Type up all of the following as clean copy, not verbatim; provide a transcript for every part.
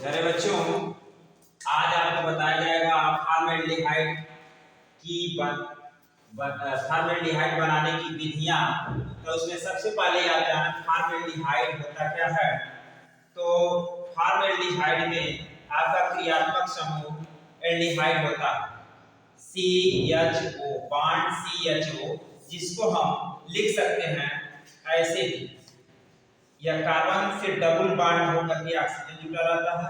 प्यारे बच्चों, आज आपको बताया जाएगा फॉर्मेल्डिहाइड की फॉर्मेल्डिहाइड बनाने की विधियां। तो उसमें सबसे पहले आता है फॉर्मेल्डिहाइड होता क्या है। तो फॉर्मेल्डिहाइड में आपका क्रियात्मक समूह एल्डिहाइड होता है, CHO, बॉन्ड CHO, जिसको हम लिख सकते हैं ऐसे भी, या कार्बन से डबल बॉन्ड होकर के ऑक्सीजन जुड़ा रहता है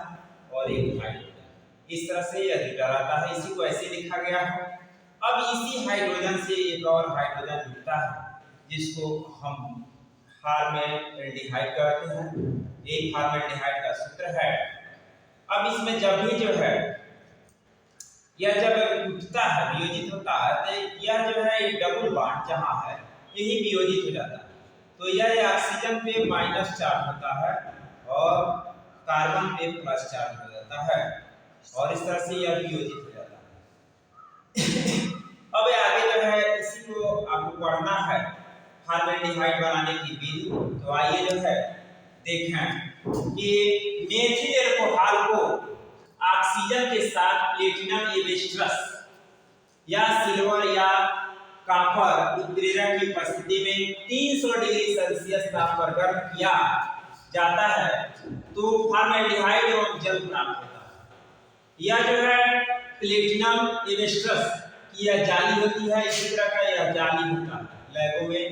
और एक हाइड्रोजन, इस तरह से यह जुड़ा रहता है। इसी को ऐसे लिखा गया है। अब इसी हाइड्रोजन से एक और हाइड्रोजन जुड़ता है जिसको हम फॉर्मेल्डिहाइड कहते हैं। एक फॉर्मेल्डिहाइड का सूत्र है। अब इसमें जब भी जो है यह जब उठता है, वियोजित होता है, तो यह जो है डबल बॉन्ड जहां है यही वियोजित हो जाता है। तो यह ऑक्सीजन पे माइनस चार्ज होता है और कार्बन पे प्लस चार्ज हो जाता है और इस तरह से यह वियोजित हो जाता है। अब आगे जो है इसी को आपको पढ़ना है, फॉर्मेल्डिहाइड बनाने की विधि। तो आइए जो है देखें कि मेथिल अल्कोहल को ऑक्सीजन के साथ प्लेटिनम एवेस्ट्रस या सिल्वर या कॉपर उत्प्रेरक की उपस्थिति में 300 डिग्री सेल्सियस तापमान पर गर्म किया जाता है तो फॉर्मेल्डिहाइड एवं जल प्राप्त होता है। यह जो है प्लेटिनम एवेस्ट्रस की यह जाली होती है, इसी तरह का यह जाली होता है लैबों में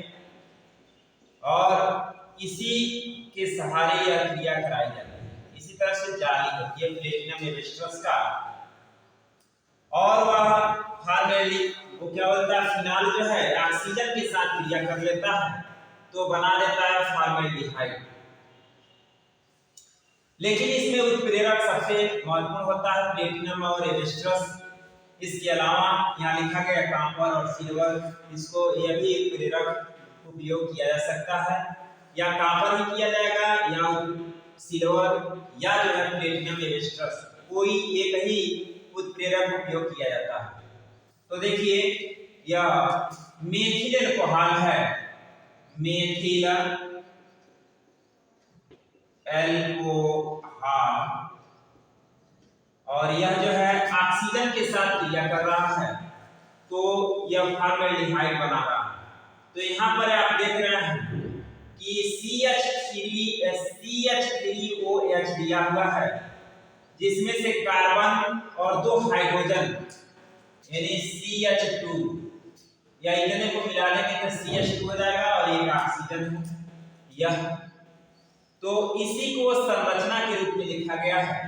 और इसी के सहारे यह क्रिया कराई जाती है। इसी तरह से जाली होती है प्लेटिनम एवेस्ट्रस का। और वह फॉर्मेल्डिहाइड वो क्या बोलता है, फिनाल जो है ऑक्सीजन के साथ क्रिया कर लेता है तो बना देता है फॉर्मेल्डिहाइड। लेकिन इसमें उत्प्रेरक सबसे महत्वपूर्ण होता है प्लेटिनम और एवेस्ट्रस। इसके अलावा यहाँ लिखा गया कॉपर और सिल्वर, इसको यह भी उत्प्रेरक उपयोग किया जा सकता है, या कॉपर ही किया जाएगा या सिल्वर या जो है प्लेटिनम एवेस्ट्रस, कोई एक ही उत्प्रेरक उपयोग किया जाता है। तो देखिए यह मेथिल अल्कोहल है, मेथिल अल्कोहल, और यह जो है ऑक्सीजन के साथ क्रिया कर रहा है तो यह फॉर्मेल्डिहाइड बना रहा है। तो यहाँ पर आप देख रहे हैं कि CH3OH दिया हुआ है, जिसमें से कार्बन और 2 हाइड्रोजन यानी CH2, या इतने को मिला देंगे तो CH2 हो जाएगा और एक ऑक्सीजन है यह। तो इसी को संरचना के रूप में लिखा गया है,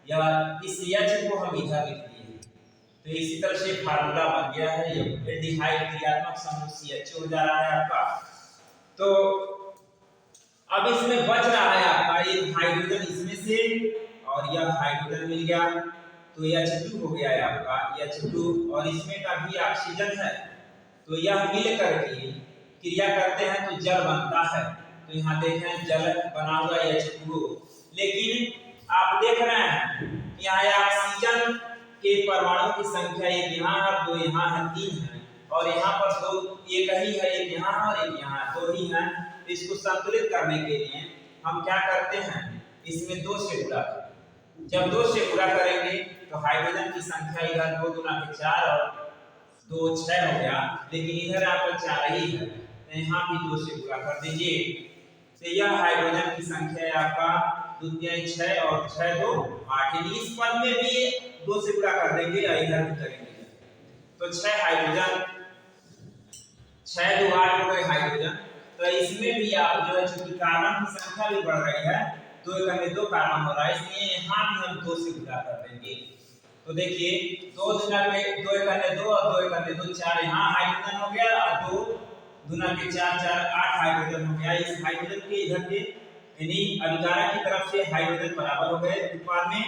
या इस H को हम इधर लिख दिए। तो इसी तरह से फार्मूला बन गया है, ये एल्डिहाइड क्रियात्मक समूह CH हो जा रहा है आपका। तो अब इसमें बच रहा है आपका एक हाइड्रोजन इसमें से, और यह हाइड्रोजन मिल गया तो H2 हो गया है आपका H2, और इसमें का भी ऑक्सीजन है। तो यह मिल करके क्रिया करते हैं तो जल बनता है। तो यहाँ देखें जल बना हुआ H2O, लेकिन आप देख रहे हैं यहाँ ऑक्सीजन के परमाणु की संख्या एक यहाँ है, 2 यहाँ है, 3 है, और यहाँ पर 2 एक ही है, एक यहाँ और एक यहाँ, 2 ही है। तो इसको संतुलित करने के लिए हम क्या करते हैं, इसमें 2 से गुणा करते हैं। जब 2 से गुणा करेंगे तो हाइड्रोजन की संख्या इधर 2 गुना के 4 और 2 6 हो गया, लेकिन इधर आपका 4 ही है, तो यहाँ भी 2 से गुणा कर दीजिए। तो यह हाइड्रोजन की संख्या है आपका 2 3 6 और 6 2 8, यानी इस पद में भी 2 से गुणा कर देंगे और इधर भी करेंगे तो 6 हाइड्रोजन, 6 2 8 हो गए हाइड्रोजन। तो इसमें भी आप जो है चूंकि कार्बन की संख्या भी बढ़ रही है, 2 एकम में 2 कार्बन हो रहा है, इसलिए यहाँ भी हम 2 से गुणा कर देंगे। तो देखिए 2 गुना में 2 एकम में 2 और 2 एकम में 2 4 यहाँ हाइड्रोजन हो गया, और 2 गुना के 4 4 8 हाइड्रोजन हो गया। इस हाइड्रोजन के इधर के यानी अभिकारक की तरफ से हाइड्रोजन बराबर हो गए उत्पाद में।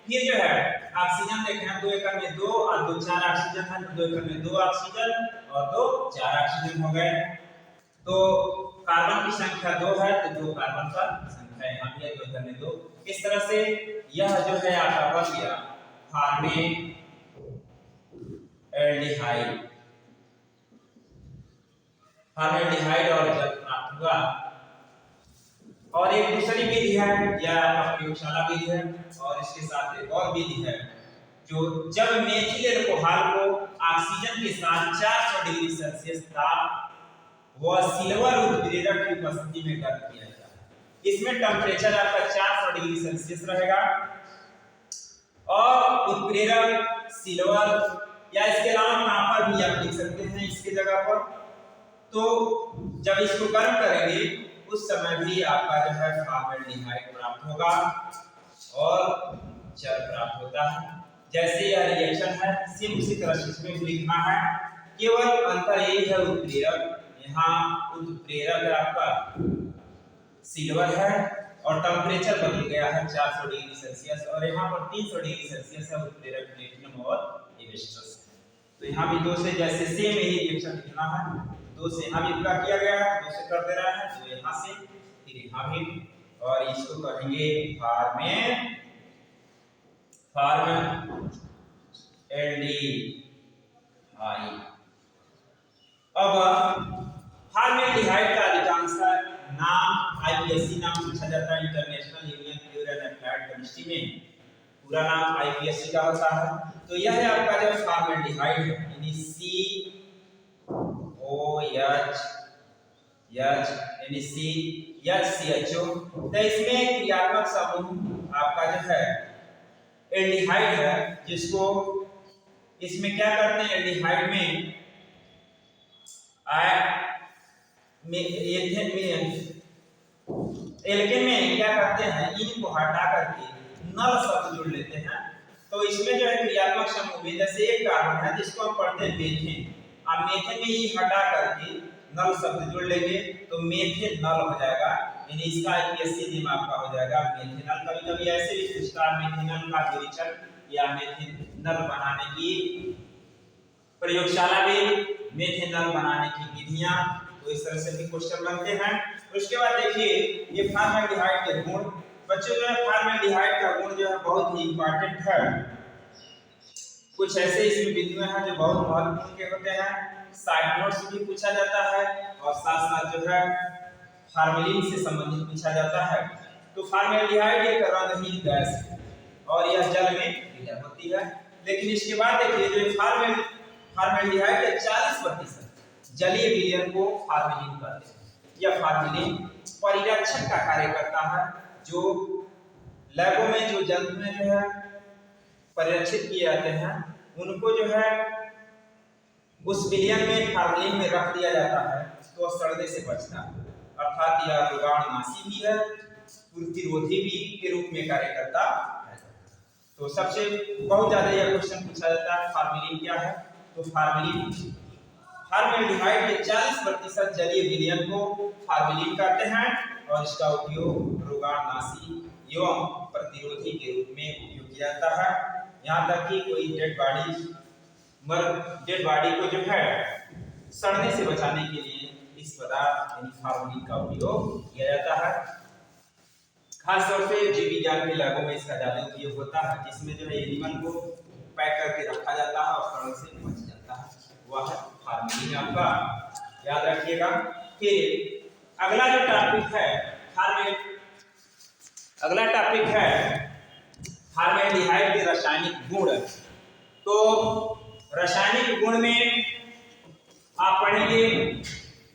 फिर जो है ऑक्सीजन देखें 2 एकम में 2 और 2 4 ऑक्सीजन है, 2 एकम में 2 ऑक्सीजन और 2 4 ऑक्सीजन हो गए। तो कार्बन की संख्या 2 है तो 2 कार्बन का संख्या यहाँ भी है, 2 एकम में 2। इस तरह से यह जो है आपका बन गया फॉर्मेल्डिहाइड। फॉर्मेल्डिहाइड और जल प्राप्त हुआ। और एक दूसरी विधि है, यह आपका प्रयोगशाला विधि है, और इसके साथ एक और विधि है जो जब मेथिल अल्कोहल को ऑक्सीजन के साथ 400 डिग्री सेल्सियस ताप व सिल्वर उत्प्रेरक की उपस्थिति में गर्म किया जाता है। इसमें टेम्परेचर आपका 400 डिग्री सेल्सियस रहेगा और उत्प्रेरक सिल्वर या इसके अलावा कॉपर भी आप लिख सकते हैं इसकी जगह पर। तो जब इसको गर्म करेंगे उस समय भी आपका जो है फॉर्मेल्डिहाइड प्राप्त होगा और जल प्राप्त होता है। जैसे यह रिएक्शन है सेम उसी तरह से इसमें भी लिखना है, केवल अंतर यही है उत्प्रेरक, यहाँ उत्प्रेरक आपका सिल्वर है और टेम्परेचर बदल गया है 400 डिग्री सेल्सियस और यहाँ पर 300 डिग्री सेल्सियस है उत्प्रेरक प्लेटिनम और एवेस्टस। तो यहाँ भी दो से जैसे सेम यही रिएक्शन लिखना है, दो से यहाँ भी पूरा किया गया है, दो से कर दे रहा है, तो यहाँ से फिर यहाँ भी, और इसको कहेंगे फॉर्मेल्डिहाइड। अब फॉर्मेल्डिहाइड का अधिकांश नाम आईपीएससी नाम पूछा जाता है, international union pure and applied chemistry में पूरा नाम आईपीएससी का होता है। तो यह है आपका जो फॉर्मेल्डिहाइड है, यानी COH तो इसमें क्रियात्मक समूह आपका जो है एल्डिहाइड है, जिसको इसमें क्या करते हैं एल्डिहाइड में एल्केन में क्या करते हैं, इन को हटा करके नल शब्द जोड़ लेते हैं। तो इसमें जो है क्रियात्मक समूह में जैसे एक कार्बन है जिसको हम पढ़ते हैं मेथेन, अब मेथेन में ये हटा करके नल शब्द जोड़ लेंगे तो मेथेन नल हो जाएगा, यानी इसका आईपीएससी नेम आपका हो जाएगा मेथेनल। कभी-कभी ऐसे भी पूछता है मेथेनल का विरेचन या मेथेनल बनाने की प्रयोगशाला में मेथेनल बनाने की विधियां, तो इस तरह से भी क्वेश्चन बनते हैं। उसके बाद देखिए ये फॉर्मेल्डिहाइड के गुण, बच्चों जो है फॉर्मेल्डिहाइड का गुण जो है बहुत ही इंपॉर्टेंट है। कुछ ऐसे इसमें बिंदु हैं जो बहुत महत्वपूर्ण के होते हैं, साइड नोट्स भी पूछा जाता है और साथ साथ जो है फॉर्मेलिन से संबंधित पूछा जाता है। तो फॉर्मेल्डिहाइड एक रंगहीन गैस है और यह जल में विलय होती है। लेकिन इसके बाद देखिए जो फॉर्मेल्डिहाइड के 40% जलीय विलयन को फॉर्मेलिन कहते हैं। यह फॉर्मेलिन परिरक्षक का कार्य करता है, जो लैबों में जो जंतु में जो है परिरक्षित किए जाते हैं उनको जो है उस विलयन में फॉर्मेलिन में रख दिया जाता है तो सड़ने से बचता है, अर्थात यह रोगाणुनाशी भी है, प्रतिरोधी भी के रूप में कार्य करता है। तो सबसे बहुत ज्यादा यह क्वेश्चन पूछा जाता है फॉर्मेलिन क्या है, तो फॉर्मेल्डिहाइड के 40% जलीय विलयन को फॉर्मेलिन कहते हैं और इसका उपयोग रोगाणुनाशी एवं प्रतिरोधी के रूप में उपयोग किया जाता है। यहाँ तक कि कोई डेड बॉडी को जो है सड़ने से बचाने के लिए इस पदार्थ यानी फॉर्मेलिन का उपयोग किया जाता है। खास तौर से जीव विज्ञान के लैबों में इसका ज्यादा उपयोग होता है, जिसमें जो है एनिमल को पैक करके रखा जाता है और सड़ने से बच जाता है, वह है फॉर्मेलिन आपका, याद रखिएगा। फिर अगला जो टॉपिक है फॉर्मेल्डिहाइड के रासायनिक गुण। तो रासायनिक गुण में आप पढ़ेंगे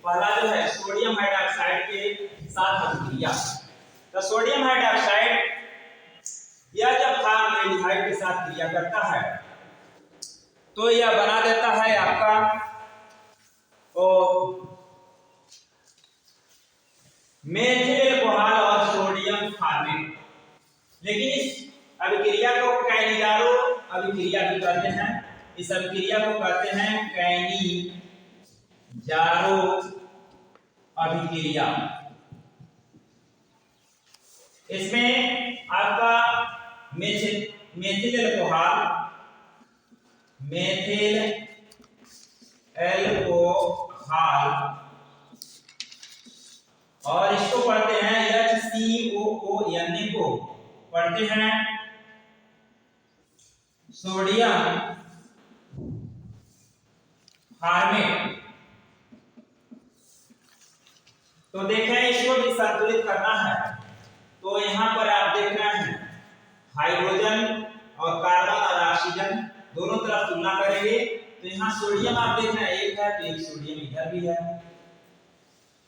पहला जो है सोडियम हाइड्रोक्साइड के साथ अभिक्रिया। तो सोडियम हाइड्रोक्साइड यह जब फॉर्मेल्डिहाइड के साथ क्रिया करता है तो यह बना देता है आपका मेथिल अल्कोहल और सोडियम फॉर्मेट। लेकिन इस अभिक्रिया को कैनिजारो अभिक्रिया भी कहते हैं, इस अभिक्रिया को कहते हैं कैनिजारो अभिक्रिया। इसमें आपका मेथिल अल्कोहल और इसको पढ़ते हैं HCOONA को पढ़ते हैं सोडियम फॉर्मेट। तो देखें इसको भी संतुलित करना है। तो यहाँ पर आप देख रहे हैं हाइड्रोजन और कार्बन और ऑक्सीजन दोनों तरफ तुलना करेंगे। तो यहाँ सोडियम आप देख रहे हैं एक है, तो एक सोडियम इधर भी है,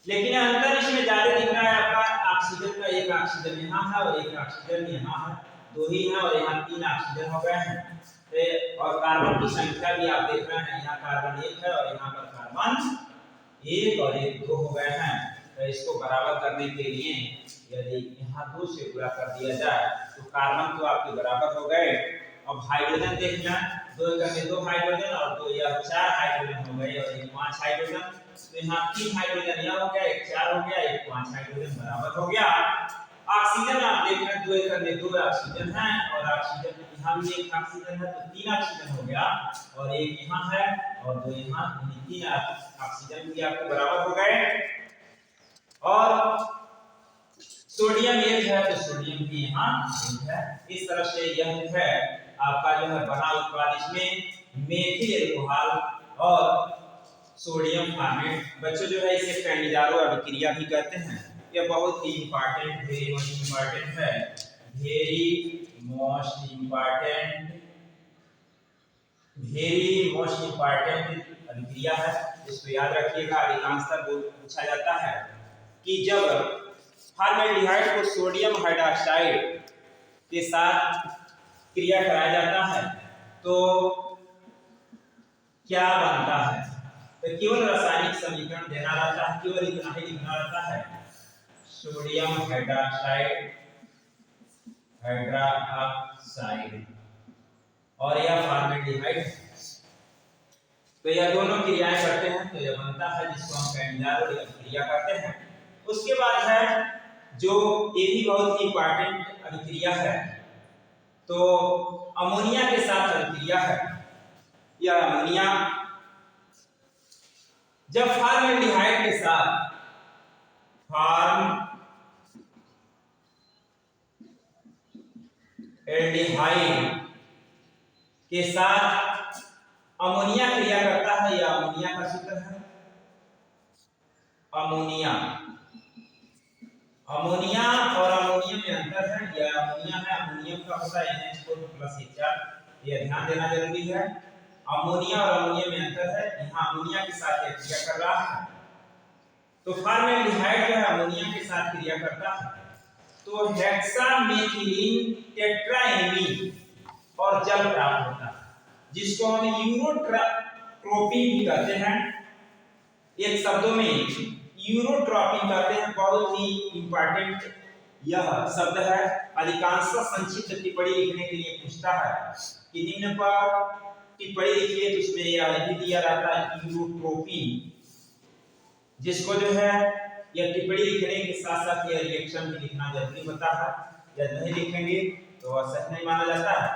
लेकिन अंतर इसमें ज्यादा दिख रहा है आपका ऑक्सीजन का। एक ऑक्सीजन यहाँ है और एक ऑक्सीजन यहाँ है, दो ही है और यहाँ 3 ऑक्सीजन हो गए हैं। और कार्बन की संख्या भी आप देख रहे हैं, यहाँ कार्बन 1 है और यहाँ पर कार्बन 1 और 1 2 हो गए हैं। तो इसको बराबर करने के लिए यदि यहाँ 2 से गुणा कर दिया जाए तो कार्बन तो आपके बराबर हो गए। अब हाइड्रोजन देख लें, 2 करके 2 हाइड्रोजन और 2 यह 4 हाइड्रोजन हो गए और 5 हाइड्रोजन। तो यहाँ 3 हाइड्रोजन यह हो गया, एक 4 हो गया, एक 5 हाइड्रोजन बराबर हो गया। ऑक्सीजन आप देख रहे हैं 2 करके 2 ऑक्सीजन है और ऑक्सीजन यहाँ भी एक ऑक्सीजन है, तो 3 ऑक्सीजन हो गया और एक यहाँ है और 2 यहाँ, 3 ऑक्सीजन भी आपको बराबर हो गए। और सोडियम 1 है तो सोडियम भी यहाँ 1 है। इस तरह से यह है आपका जो है बना उत्पाद। इसमें मेथिल अल्कोहल और सोडियम फॉर्मेट। बच्चों जो है इसे कैंडिडारो अभिक्रिया भी कहते हैं। यह बहुत ही इंपॉर्टेंट, वेरी मच इंपॉर्टेंट है, वेरी मोस्ट इंपॉर्टेंट अभिक्रिया है। इसको याद रखिएगा, अधिकांशतः पूछा जाता है कि जब फॉर्मेल्डिहाइड को सोडियम हाइड्रॉक्साइड के साथ क्रिया कराया जाता है तो क्या बनता है। तो केवल रासायनिक समीकरण देना रहता है, केवल इतना ही लिखना रहता है, सोडियम हाइड्रॉक्साइड और यह फॉर्मेल्डिहाइड। तो यह दोनों क्रियाएं करते हैं तो यह बनता है जिसको हम कैंडिडारो अभिक्रिया कहते हैं। उसके बाद है जो ये भी बहुत ही इंपॉर्टेंट अभिक्रिया है, तो अमोनिया के साथ अभिक्रिया है। यह अमोनिया जब फॉर्मेल्डिहाइड के साथ अमोनिया क्रिया करता है, यह अमोनिया का सूत्र है। अमोनिया और अमोनियम में अंतर है। यह अमोनिया है, अमोनियम का होता है NH4+H4, यह ध्यान देना जरूरी है। अमोनिया और अमोनियम में अंतर है, यहाँ अमोनिया के साथ क्रिया कर रहा है। तो फॉर्मेल्डिहाइड जो है अमोनिया के साथ क्रिया करता है तो हेक्सामेथिलीन टेट्राएमीन और जल प्राप्त होता है, जिसको हम यूरोट्रोपिन भी कहते हैं। एक शब्दों में यूरोट्रोपिन कहते हैं। बहुत ही इंपॉर्टेंट यह शब्द है। अधिकांश संक्षिप्त टिप्पणी लिखने के लिए पूछता है कि निम्न पर टिप्पणी लिखिए, तो उसमें यह भी दिया रहता है यूरोट्रोपिन, जिसको जो है यह टिप्पणी लिखने के साथ साथ यह रिएक्शन भी लिखना जरूरी होता है। यदि नहीं लिखेंगे तो वह सही नहीं माना जाता है।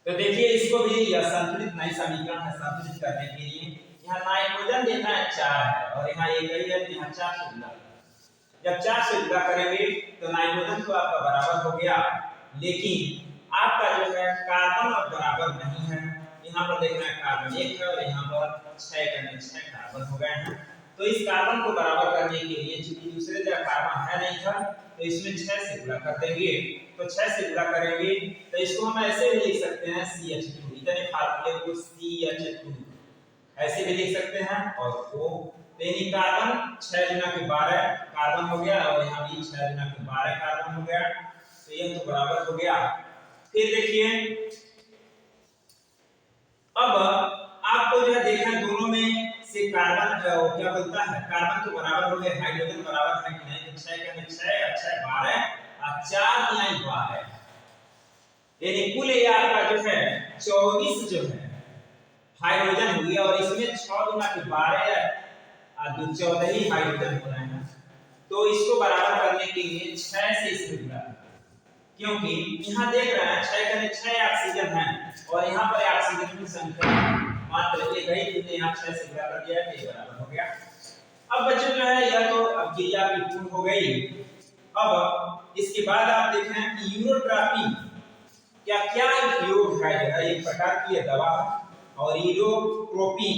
तो देखिए इसको भी यह संतुलित नई समीकरण है। संतुलित करने के लिए यहाँ नाइट्रोजन देना है 4 है और यहाँ एक ही है, यहाँ 4 से गुणा। जब 4 से गुणा करेंगे तो नाइट्रोजन तो आपका बराबर हो गया, लेकिन आपका जो है कार्बन अब बराबर नहीं है। यहाँ पर देखना है कार्बन 1 है और यहाँ पर 6 करने 6 कार्बन हो गए हैं। तो इस कार्बन को बराबर करने के लिए चूंकि दूसरे जगह कार्बन है नहीं था तो इसमें 6 से गुणा कर देंगे। तो 6 से गुणा करेंगे तो इसको हम ऐसे भी लिख सकते हैं CH2। इतने फार्मूले को CH2 ऐसे भी लिख सकते हैं। और O यानी कार्बन 6 गुना के 12 कार्बन हो गया और यहाँ भी 6 गुना के 12 कार्बन हो गया। तो यह तो बराबर हो गया। फिर देखिए अब आपको जो है देखना दोनों में से कार्बन क्या बोलता है, कार्बन तो बराबर हो गया, हाइड्रोजन बराबर है कि नहीं। तो 6 के 6 और 6 12 और 4 गुना 12 यानी कुल ये आपका जो है 24 जो है हाइड्रोजन हो गया और इसमें 6 गुना के 12 और 14 ही हाइड्रोजन हो रहे हैं। तो इसको बराबर करने के लिए 6 से इसमें गुणा, क्योंकि यहाँ देख रहे हैं 6 के 6 ऑक्सीजन है और यहाँ पर ऑक्सीजन की संख्या मात्र एक ही, जिसने यहाँ 6 से गुणा कर दिया है तो बराबर हो गया। अब बच्चों जो है यह तो अब क्रिया की पूर्ण हो गई। अब इसके बाद आप देख रहे हैं कि यूरोट्रोपिन क्या क्या उपयोग है। जो है एक प्रकार की दवा और यूरोट्रोपिन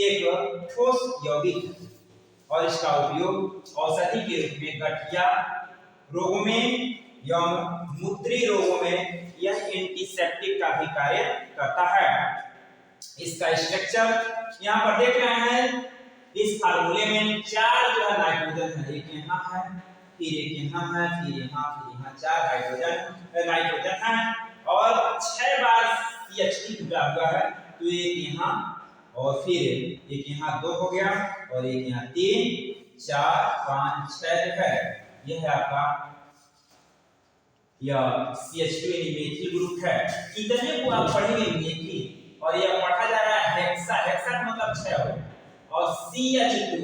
एक ठोस यौगिक और इसका उपयोग औषधि के रूप में गठिया रोगों में या मूत्री रोगों में यह एंटीसेप्टिक का भी कार्य करता है। इसका स्ट्रक्चर यहाँ पर देख रहे हैं, इस फार्मूले में 4 जो है नाइट्रोजन है, एक यहाँ है, फिर एक यहाँ है, फिर यहाँ 4 नाइट्रोजन है और 6 बार CH2 जुड़ा हुआ है, तो एक यहाँ और फिर एक यहाँ 2 हो गया और एक यहाँ 3 4 5 6 जो है यह है आपका यह CH2 यानी मेथिल ग्रुप है। इतने को आप पढ़ेंगे मेथिल और यह पढ़ा जा रहा है हेक्सा, हेक्सा का मतलब 6 हो और CH2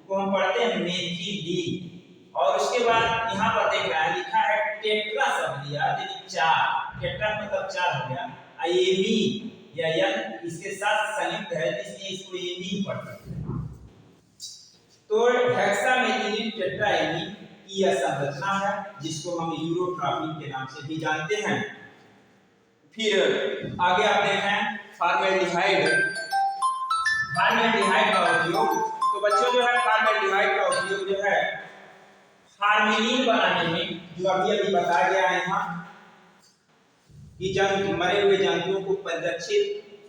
को हम पढ़ते हैं मेथिलीन और उसके बाद यहाँ पर देख रहा है लिखा है टेट्रा शब्द लिया यानी 4, टेट्रा मतलब 4 हो गया। एमीन या यन इसके साथ संयुक्त है इसलिए इसको एमीन पढ़ते हैं। तो हेक्सामेथिलीन टेट्राएमीन की यह संरचना है जिसको हम यूरोट्रॉपिन के नाम से भी जानते हैं। फिर आगे आप देखें फॉर्मेल्डिहाइड, फॉर्मेल्डिहाइड का उपयोग, तो बच्चों जो है फॉर्मेल्डिहाइड का उपयोग जो है फॉर्मेलिन बनाने में, जो अभी बताया गया है यहाँ कि जंतु मरे हुए जंतुओं को परिरक्षित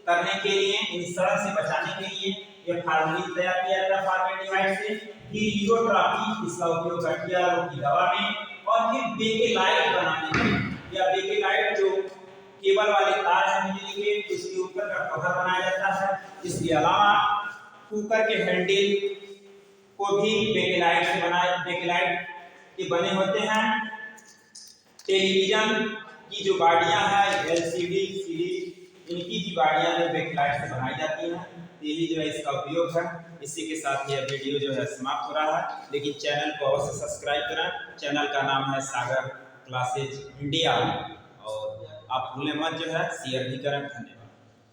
करने के लिए, इन सड़न से बचाने के लिए यह फॉर्मेलिन तैयार किया जाता है फॉर्मेल्डिहाइड से। फिर यूरोट्रॉपिन इसका उपयोग गठिया रोग की दवा में और फिर बेकेलाइट बनाने में, या बेकेलाइट जो केबल वाले तार है बिजली के उसके ऊपर का कवर बनाया जाता है। इसके अलावा कुकर के हैंडल को भी बेकेलाइट से बनाए, बेकेलाइट के बने होते हैं। टेलीविजन की जो गाड़ियां हैं LCD इनकी भी गाड़ियां जो बेकेलाइट से बनाई जाती हैं, यही जो है इसका उपयोग है। इसी के साथ यह वीडियो जो है समाप्त हो रहा है, लेकिन चैनल को अवश्य सब्सक्राइब करें। चैनल का नाम है सागर क्लासेज इंडिया और आप भूलें मत जो है शेयर भी करें। धन्यवाद।